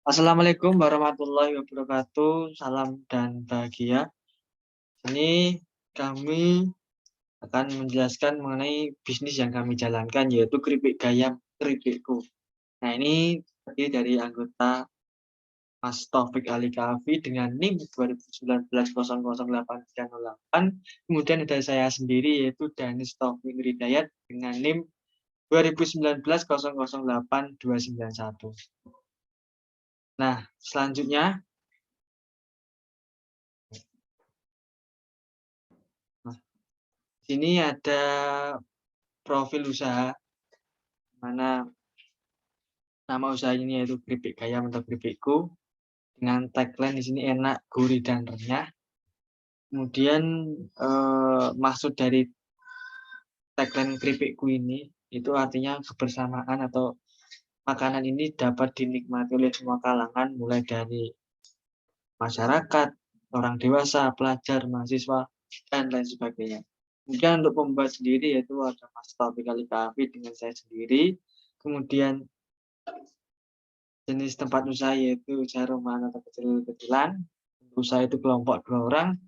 Assalamualaikum warahmatullahi wabarakatuh. Salam dan bahagia. Ini kami akan menjelaskan mengenai bisnis yang kami jalankan, yaitu keripik gayam keripikku. Nah, ini terdiri dari anggota Mas Taufik Ali Kafi dengan NIM 2019 008308. Kemudian ada saya sendiri yaitu Danis Taufik Hidayat dengan NIM 2019 008291. Nah, selanjutnya sini ada profil usaha, mana nama usaha ini yaitu keripik gayam atau keripikku, dengan tagline di sini enak, gurih, dan renyah. Kemudian maksud dari tagline keripikku ini itu artinya kebersamaan atau makanan ini dapat dinikmati oleh semua kalangan, mulai dari masyarakat, orang dewasa, pelajar, mahasiswa, dan lain sebagainya. Kemudian untuk pembuat sendiri yaitu ada Mas Taufik Ali Kafi dengan saya sendiri. Kemudian jenis tempat usaha yaitu usaha rumahan atau kecil-kecilan. Usaha itu kelompok 2 orang.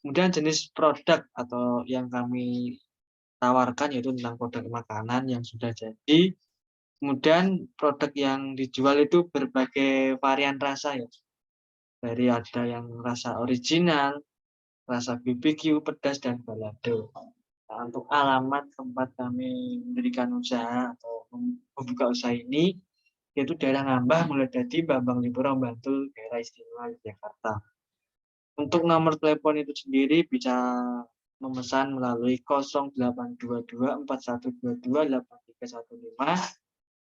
Kemudian jenis produk atau yang kami tawarkan yaitu tentang produk makanan yang sudah jadi. Kemudian produk yang dijual itu berbagai varian rasa ya. Dari ada yang rasa original, rasa BBQ, pedas, dan balado. Nah, untuk alamat tempat kami mendirikan usaha atau membuka usaha ini, yaitu daerah Ngambah, mulai dari Bambang Lipuro, Bantul, daerah istimewa Yogyakarta. Untuk nomor telepon itu sendiri bisa memesan melalui 082241228315.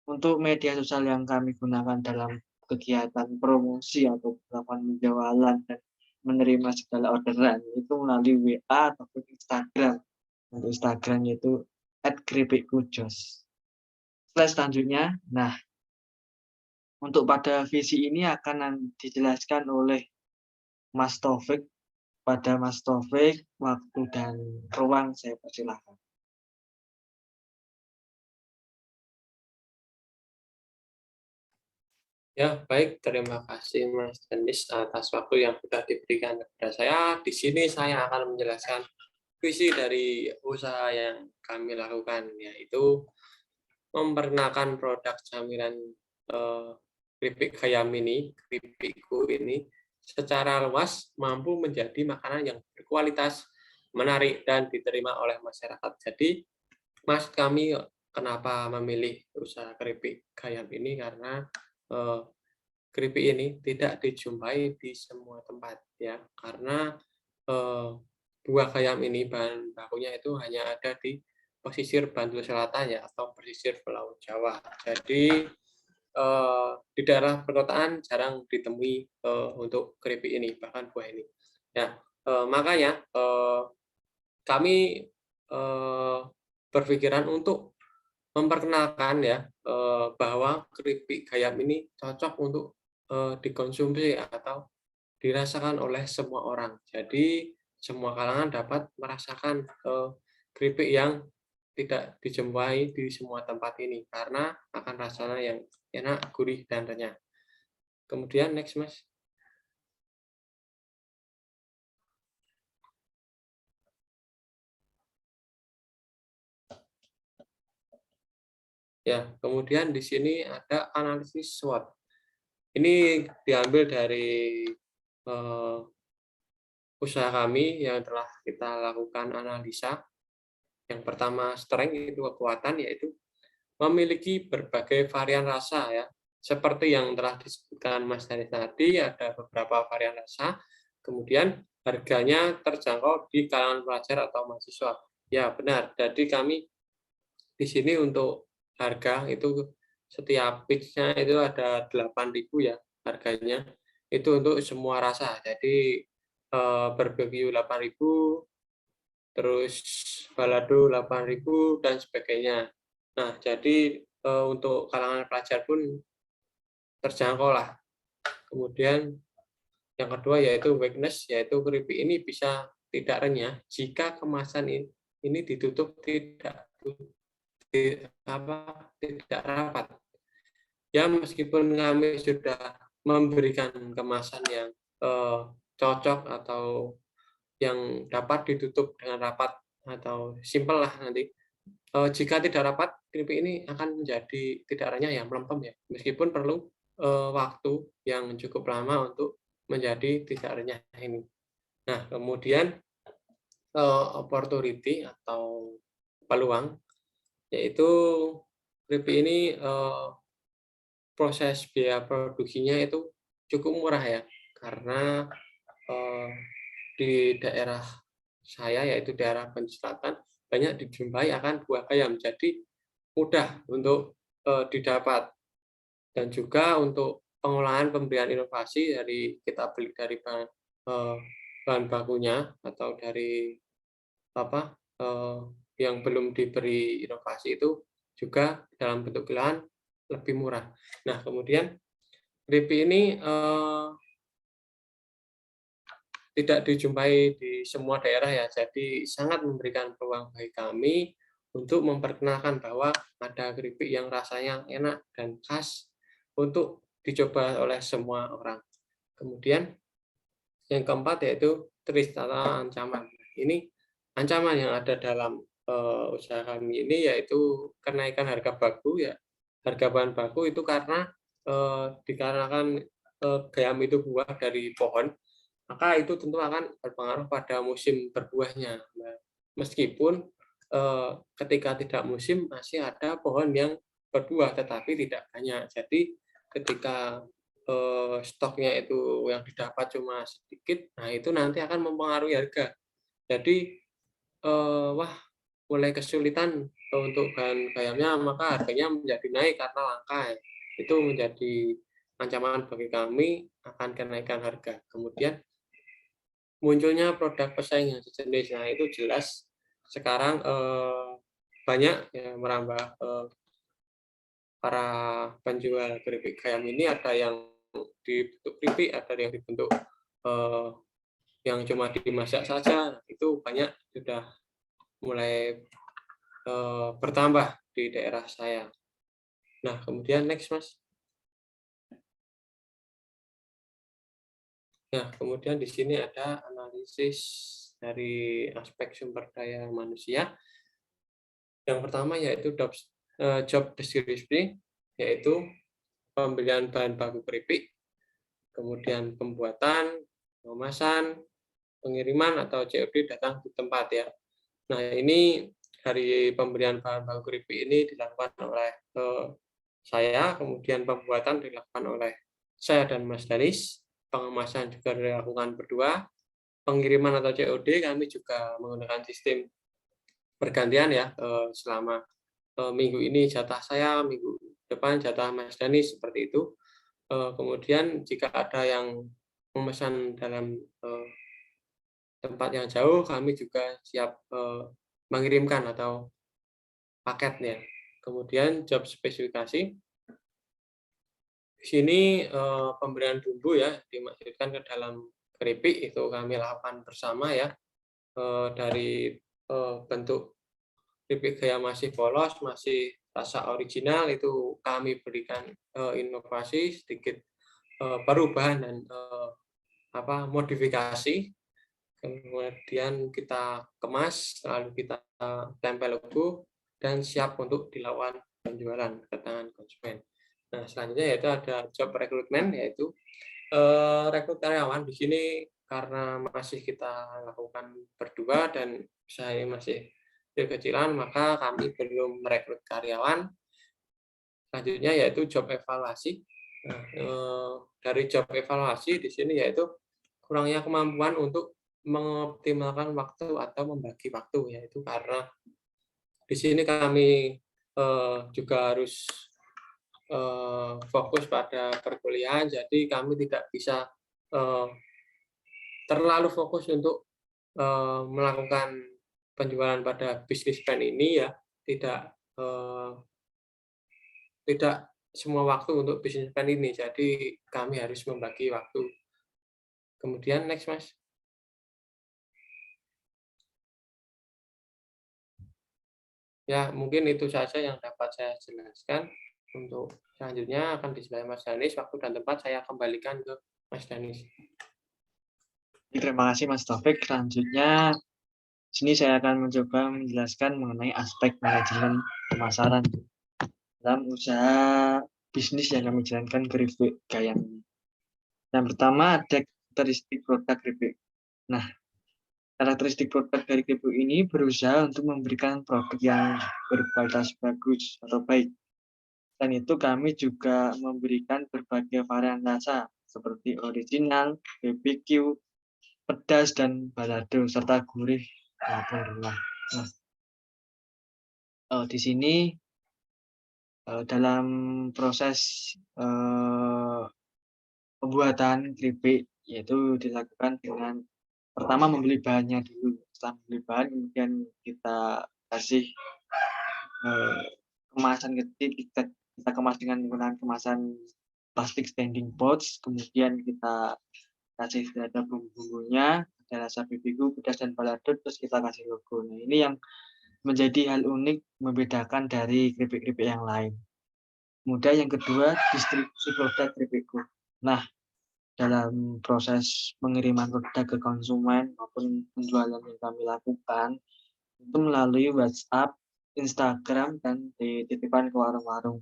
Untuk media sosial yang kami gunakan dalam kegiatan promosi atau melakukan penjualan dan menerima segala orderan itu melalui WA ataupun Instagram. Untuk Instagram yaitu @keripikkujos. Selanjutnya, nah untuk pada visi ini akan dijelaskan oleh Mas Taufik. Pada Mas Taufik, waktu dan ruang saya persilahkan. Ya, baik. Terima kasih Mas Denis atas waktu yang sudah diberikan kepada saya. Di sini saya akan menjelaskan visi dari usaha yang kami lakukan, yaitu memperkenalkan produk camilan keripik gayam ini, keripikku ini, secara luas mampu menjadi makanan yang berkualitas, menarik, dan diterima oleh masyarakat. Jadi, Mas, kami kenapa memilih usaha keripik gayam ini? Karena keripik ini tidak dijumpai di semua tempat, ya, karena buah gayam ini bahan bakunya itu hanya ada di pesisir Bantul Selatan, ya, atau pesisir Pulau Jawa. Jadi di daerah perkotaan jarang ditemui untuk keripik ini, bahkan buah ini. Ya, makanya kami berpikiran untuk memperkenalkan, ya, bahwa keripik gayam ini cocok untuk dikonsumsi atau dirasakan oleh semua orang. Jadi semua kalangan dapat merasakan keripik yang tidak dijumpai di semua tempat ini karena akan rasanya yang enak, gurih, dan renyah. Kemudian next, Mas. Ya, kemudian di sini ada analisis SWOT. Ini diambil dari usaha kami yang telah kita lakukan analisa. Yang pertama, strength itu kekuatan, yaitu memiliki berbagai varian rasa, ya. Seperti yang telah disebutkan Mas Danis tadi, ada beberapa varian rasa. Kemudian harganya terjangkau di kalangan pelajar atau mahasiswa. Ya, benar. Jadi kami di sini untuk harga itu setiap pitch-nya itu ada 8.000, ya, harganya. Itu untuk semua rasa. Jadi barbecue 8.000, terus balado 8.000, dan sebagainya. Nah, jadi untuk kalangan pelajar pun terjangkau lah. Kemudian yang kedua yaitu weakness, yaitu keripik ini bisa tidak renyah jika kemasan ini ditutup tidak rapat. ya meskipun kami sudah memberikan kemasan yang cocok atau yang dapat ditutup dengan rapat atau simpel lah nanti. Jika tidak rapat, keripik ini akan menjadi tidak renyah ya, melempem ya. Meskipun perlu waktu yang cukup lama untuk menjadi tidak renyah ini. Nah, kemudian opportunity atau peluang, yaitu keripik ini proses biaya produksinya itu cukup murah ya, karena eh, di daerah saya yaitu daerah Selatan banyak dijumpai akan buah bayam, jadi mudah untuk didapat dan juga untuk pengolahan pemberian inovasi dari kita beli dari bahan bakunya atau dari apa yang belum diberi inovasi itu juga dalam bentuk gelahan lebih murah. Nah, kemudian keripik ini tidak dijumpai di semua daerah ya, jadi sangat memberikan peluang bagi kami untuk memperkenalkan bahwa ada keripik yang rasanya enak dan khas untuk dicoba oleh semua orang. Kemudian yang keempat yaitu tristra ancaman. Ini ancaman yang ada dalam usaha kami ini yaitu kenaikan harga baku ya. Harga bahan baku itu karena dikarenakan gayam itu buah dari pohon, maka itu tentu akan berpengaruh pada musim berbuahnya. Nah, meskipun ketika tidak musim masih ada pohon yang berbuah tetapi tidak banyak. Jadi ketika stoknya itu yang didapat cuma sedikit, nah itu nanti akan mempengaruhi harga. Jadi wah mulai kesulitan untuk bahan bayamnya, maka harganya menjadi naik karena langka. Itu menjadi ancaman bagi kami akan kenaikan harga. Kemudian munculnya produk pesaing yang sejenis. Nah, itu jelas sekarang banyak yang merambah para penjual keripik ayam ini, ada yang dibentuk keripik, ada yang dibentuk yang cuma dimasak saja. Itu banyak sudah mulai bertambah di daerah saya. Nah, kemudian next, Mas. Nah, kemudian di sini ada analisis dari aspek sumber daya manusia. Yang pertama yaitu job description, yaitu pembelian bahan baku keripik, kemudian pembuatan, pengemasan, pengiriman atau COD datang di tempat ya. Nah, ini dari pemberian bahan baku keripik ini dilakukan oleh saya, kemudian pembuatan dilakukan oleh saya dan Mas Danis, pengemasan juga dilakukan berdua, pengiriman atau COD kami juga menggunakan sistem bergantian ya, selama minggu ini jatah saya, minggu depan jatah Mas Danis, seperti itu. Kemudian jika ada yang memesan dalam tempat yang jauh, kami juga siap mengirimkan atau paketnya. Kemudian job spesifikasi. Di sini pemberian bumbu ya dimasukkan ke dalam keripik, itu kami lakukan bersama ya. Dari bentuk keripik gaya masih polos, masih rasa original, itu kami berikan inovasi sedikit, perubahan dan modifikasi. Kemudian kita kemas, lalu kita tempel logo, dan siap untuk dilakukan penjualan ke tangan konsumen. Nah, selanjutnya yaitu ada job rekrutmen, yaitu rekrut karyawan. Di sini karena masih kita lakukan berdua dan usaha ini masih kecil-kecilan, maka kami belum merekrut karyawan. Selanjutnya yaitu job evaluasi. Nah, dari job evaluasi di sini yaitu kurangnya kemampuan untuk mengoptimalkan waktu atau membagi waktu, yaitu karena di sini kami juga harus fokus pada perkuliahan, jadi kami tidak bisa terlalu fokus untuk melakukan penjualan pada bisnis plan ini ya, tidak semua waktu untuk bisnis plan ini, jadi kami harus membagi waktu. Kemudian next, Mas. Ya, mungkin itu saja yang dapat saya jelaskan. Untuk selanjutnya akan dijelaskan Mas Danis, waktu dan tempat saya kembalikan ke Mas Danis. Terima kasih Mas Taufik. Selanjutnya, sini saya akan mencoba menjelaskan mengenai aspek manajemen pemasaran dalam usaha bisnis yang kami jalankan keripik Gayam ini. Yang pertama ada karakteristik produk keripik. Nah, karakteristik produk dari keripik ini berusaha untuk memberikan produk yang berkualitas bagus atau baik. Dan itu kami juga memberikan berbagai varian rasa seperti original, BBQ, pedas dan balado serta gurih maupun rendah. Nah, di sini dalam proses pembuatan keripik yaitu dilakukan dengan pertama membeli bahannya dulu. Setelah membeli bahan kemudian kita kasih kemasan kecil, kita kemas dengan menggunakan kemasan plastik standing box, kemudian kita kasih ada bumbu-bumbunya, ada rasa BBQ, pedas dan balado, terus kita kasih logo. Nah, ini yang menjadi hal unik membedakan dari keripik-keripik yang lain. Kemudian yang kedua, distribusi produk keripikku. Nah, dalam proses pengiriman produk ke konsumen maupun penjualan yang kami lakukan, itu melalui WhatsApp, Instagram, dan dititipkan ke warung-warung.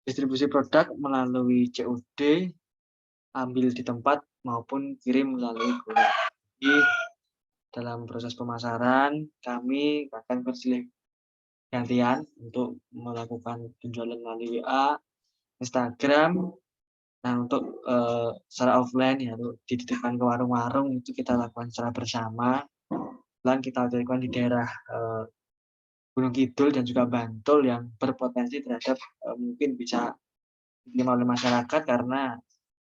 Distribusi produk melalui COD, ambil di tempat, maupun kirim melalui kurir. Jadi, dalam proses pemasaran, kami akan bersilih gantian untuk melakukan penjualan melalui WA, Instagram. Nah, untuk secara offline ya, untuk dititipkan ke warung-warung itu kita lakukan secara bersama. Dan kita lakukan di daerah Gunung Kidul dan juga Bantul yang berpotensi terhadap mungkin bisa diterima oleh masyarakat karena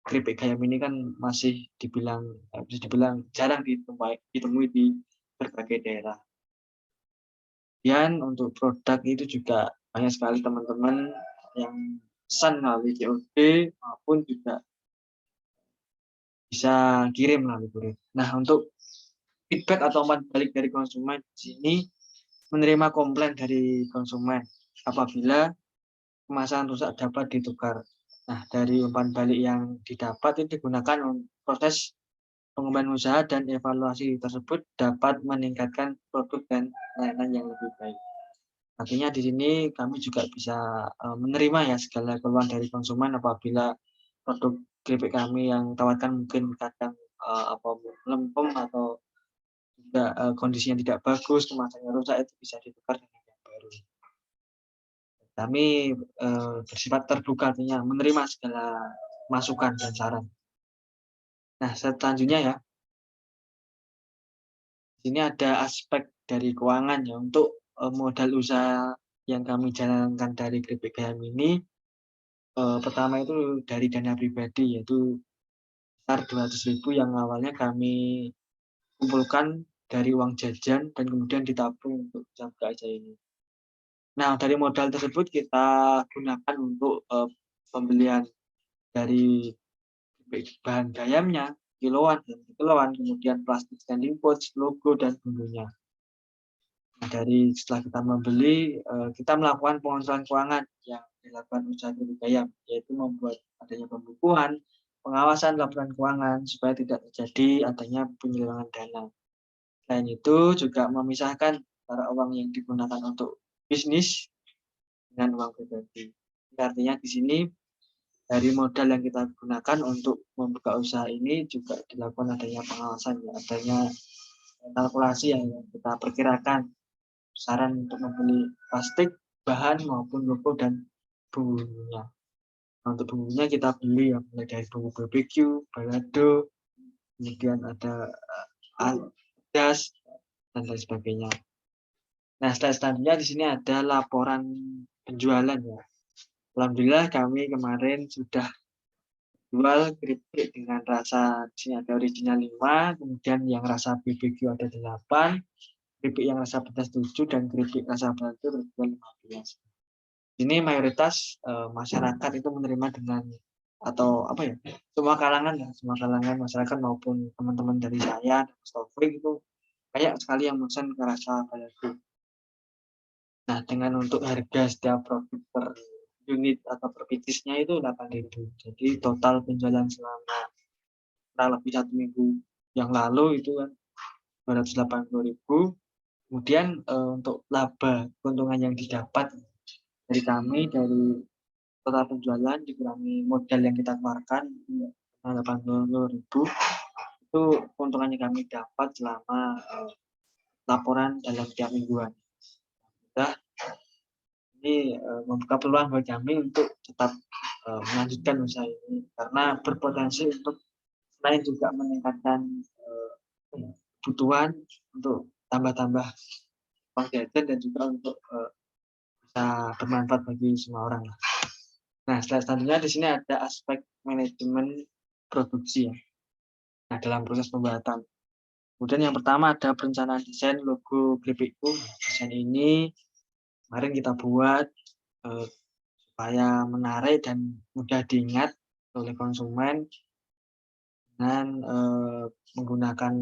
keripik Gayam ini kan masih bisa dibilang jarang ditemui di berbagai daerah. Dan untuk produk itu juga banyak sekali teman-teman yang pesan melalui COD maupun juga bisa kirim melalui kurir. Nah, untuk feedback atau umpan balik dari konsumen di sini menerima komplain dari konsumen apabila kemasan rusak dapat ditukar. Nah, dari umpan balik yang didapat itu digunakan untuk proses pengembangan usaha dan evaluasi tersebut dapat meningkatkan produk dan layanan yang lebih baik. Artinya di sini kami juga bisa menerima ya segala keluhan dari konsumen apabila produk keripik kami yang tawarkan mungkin kadang melempem atau juga kondisinya tidak bagus, kemasannya rusak, itu bisa ditukar dengan yang baru. Kami bersifat terbuka, artinya menerima segala masukan dan saran. Nah, selanjutnya ya, sini ada aspek dari keuangan ya. Untuk modal usaha yang kami jalankan dari keripik Gayam ini, pertama itu dari dana pribadi, yaitu sekitar 200.000 yang awalnya kami kumpulkan dari uang jajan dan kemudian ditabung untuk usaha buka aja ini. Nah, dari modal tersebut kita gunakan untuk pembelian dari bahan gayamnya, kiloan, kemudian plastik standing pouch, logo, dan bumbunya. Nah, setelah kita membeli, kita melakukan pengontrolan keuangan yang dilakukan usaha keripik Gayam, yaitu membuat adanya pembukuan, pengawasan laporan keuangan supaya tidak terjadi adanya penyelewengan dana. Selain itu juga memisahkan antara uang yang digunakan untuk bisnis dengan uang pribadi. Artinya di sini dari modal yang kita gunakan untuk membuka usaha ini juga dilakukan adanya pengawasan, ya, adanya kalkulasi yang kita perkirakan saran untuk membeli plastik, bahan maupun logo dan bumbunya. Nah, untuk bumbunya kita beli yang mulai dari bumbu BBQ, balado, kemudian ada pedas dan lain sebagainya. Nah, selanjutnya di sini ada laporan penjualan ya. Alhamdulillah kami kemarin sudah jual keripik dengan rasa di sini ada original 5, kemudian yang rasa BBQ ada 8, keripik yang rasa pedas 7, dan keripik rasa balado berjual 15. Ini mayoritas masyarakat itu menerima dengan atau apa ya, semua kalangan masyarakat maupun teman-teman dari saya dan Mas Taufik itu banyak sekali yang pesan rasa balado. Nah, dengan untuk harga setiap produk per unit atau per piecesnya itu 8.000. Jadi total penjualan selama kurang lebih 1 minggu yang lalu itu kan 280.000. Kemudian untuk laba keuntungan yang didapat dari kami dari total penjualan dikurangi modal yang kita keluarkan 80.000, itu keuntungan yang kami dapat selama laporan dalam tiap mingguan. Sudah ini membuka peluang buat kami untuk tetap melanjutkan usaha ini karena berpotensi untuk selain juga meningkatkan kebutuhan untuk tambah-tambah uang jajan dan juga untuk bisa bermanfaat bagi semua orang. Nah, selanjutnya di sini ada aspek manajemen produksi ya. Nah, dalam proses pembuatan. Kemudian yang pertama ada perencanaan desain logo Keripikku. Desain ini kemarin kita buat supaya menarik dan mudah diingat oleh konsumen dengan menggunakan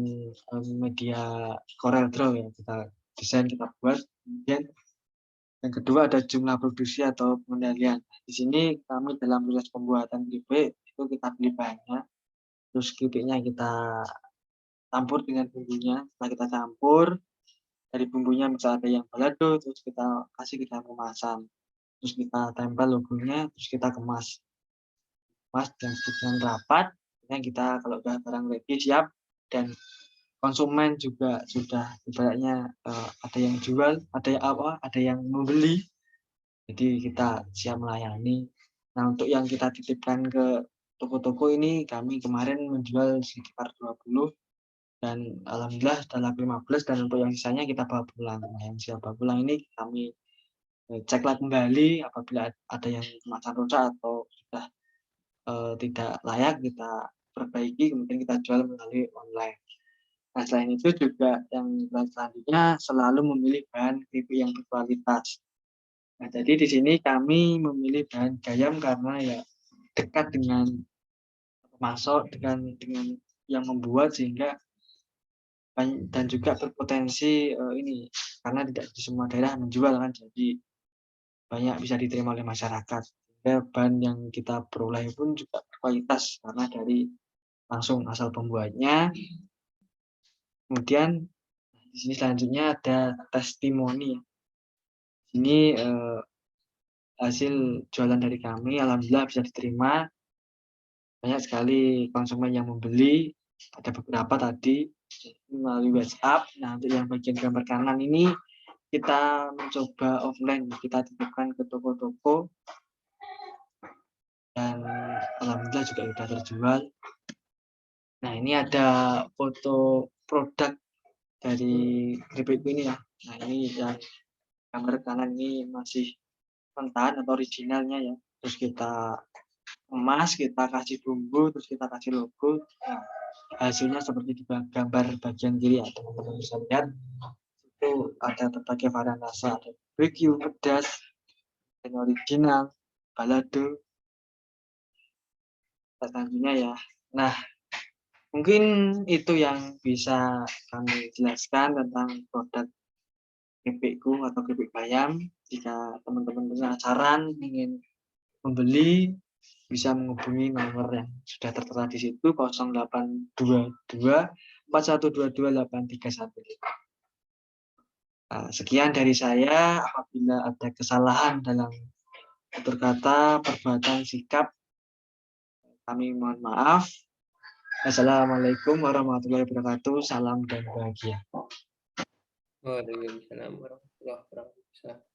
media CorelDRAW ya, kita desain, kita buat. Kemudian yang kedua ada jumlah produksi atau pengendalian. Di sini kami dalam proses pembuatan keripik itu kita beli bahannya, terus keripiknya kita campur dengan bumbunya. Setelah kita campur, dari bumbunya bisa ada yang balado, terus kita kasih ke dalam kemasan, terus kita tempel logonya, terus kita kemas dengan rapat. Kemudian kita kalau udah barang ready siap dan konsumen juga sudah ibaratnya ada yang jual, ada yang membeli. Jadi kita siap melayani. Nah, untuk yang kita titipkan ke toko-toko ini kami kemarin menjual sekitar 20 dan alhamdulillah sudah laku 15 dan untuk yang sisanya kita bawa pulang. Nah, yang siap bawa pulang ini kami ceklah kembali apabila ada yang kemasan rusak atau sudah tidak layak kita perbaiki kemudian kita jual melalui online. Nah, selain itu juga yang selanjutnya selalu memilih bahan keripik yang berkualitas. Nah, jadi di sini kami memilih bahan gayam karena ya dekat dengan pemasok, dengan yang membuat sehingga dan juga berpotensi ini karena tidak di semua daerah menjual kan, jadi banyak bisa diterima oleh masyarakat. Sehingga bahan yang kita peroleh pun juga berkualitas karena dari langsung asal pembuatnya. Kemudian di sini selanjutnya ada testimoni. Ini hasil jualan dari kami, alhamdulillah bisa diterima. Banyak sekali konsumen yang membeli, ada beberapa tadi melalui WhatsApp. Nah, untuk yang bagian gambar kanan ini kita mencoba offline, kita titipkan ke toko-toko dan alhamdulillah juga sudah terjual. Nah, ini ada foto produk dari keripik ini ya. Nah, ini yang gambar kanan ini masih mentah atau originalnya ya. Terus kita kemas, kita kasih bumbu, terus kita kasih logo. Nah, hasilnya seperti di gambar bagian kiri ya, teman-teman bisa lihat. Itu ada berbagai varian rasa, ada barbecue, pedas, dan original, balado, selanjutnya ya. Nah, mungkin itu yang bisa kami jelaskan tentang produk keripikku atau keripik bayam. Jika teman-teman punya saran ingin membeli, bisa menghubungi nomor yang sudah tertera di situ 0822 4122 831. Sekian dari saya. Apabila ada kesalahan dalam tutur kata, perbuatan, sikap, kami mohon maaf. Assalamualaikum warahmatullahi wabarakatuh. Salam dan bahagia. Waalaikumsalam warahmatullahi wabarakatuh.